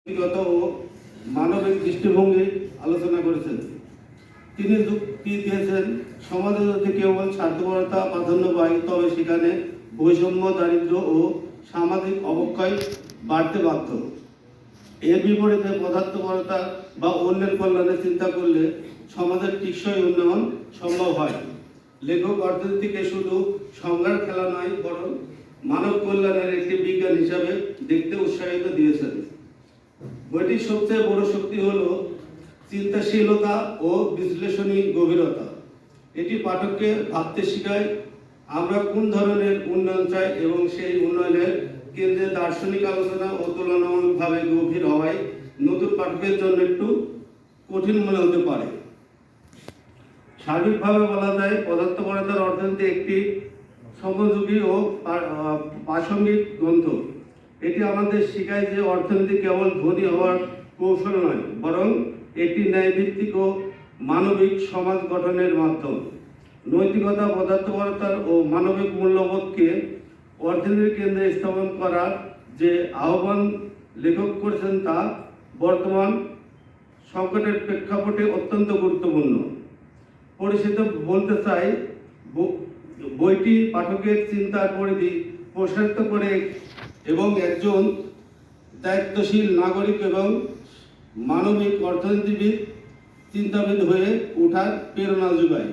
ব্যক্তিগত ও মানবিক দৃষ্টিভঙ্গি আলোচনা করেছেন। তিনি যুক্তি দিয়েছেন, সমাজে যদি কেবল স্বার্থপরতা প্রাধান্য পায় তবে সেখানে বৈষম্য, দারিদ্র্য ও সামাজিক অবক্ষয় বাড়তে বাধ্য। এর বিপরীতে পদার্থপরতা বা অন্যের কল্যাণে চিন্তা করলে সমাজের টেকসই উন্নয়ন সম্ভব হয়। লেখক অর্থনীতিকে শুধু সংজ্ঞার খেলা নয়, বরং মানব কল্যাণের একটি বিজ্ঞান হিসাবে দেখতে উৎসাহিত দিয়েছেন। বইটির সবচেয়ে বড় শক্তি হলো চিন্তাশীলতা ও বিশ্লেষণী গভীরতা। এটি পাঠককে ভাবতে শেখায় আমরা কোন ধরনের উন্নয়ন চাই এবং সেই উন্নয়নের কেন্দ্রে দার্শনিক আলোচনা ও তুলনামূলকভাবে গভীর হওয়ায় নতুন পাঠকের জন্য একটু কঠিন মনে হতে পারে। সার্বিকভাবে বলা যায়, পদার্থপরতার অর্থনীতি একটি সমযোগী ও প্রাসঙ্গিক গ্রন্থ। এটি আমাদের শেখায় যে অর্থনীতি কেবল ধনী হওয়ার কৌশল নয়, বরং একটি ন্যায়ভিত্তিক ও মানবিক সমাজ গঠনের মাধ্যম। নৈতিকতা, পদার্থপরতার ও মানবিক মূল্যবোধকে অর্থনীতির কেন্দ্রে স্থাপন করার যে আহ্বান লেখক করেছেন তা বর্তমান সংকটের প্রেক্ষাপটে অত্যন্ত গুরুত্বপূর্ণ। পরিশেষে বলতে চাই, বইটি পাঠকের চিন্তার পরিধি প্রসারিত করে এবং একজন দায়িত্বশীল নাগরিক এবং মানবিক অর্থনীতিবিদ চিন্তাবিদ হয়ে ওঠার প্রেরণা যোগায়।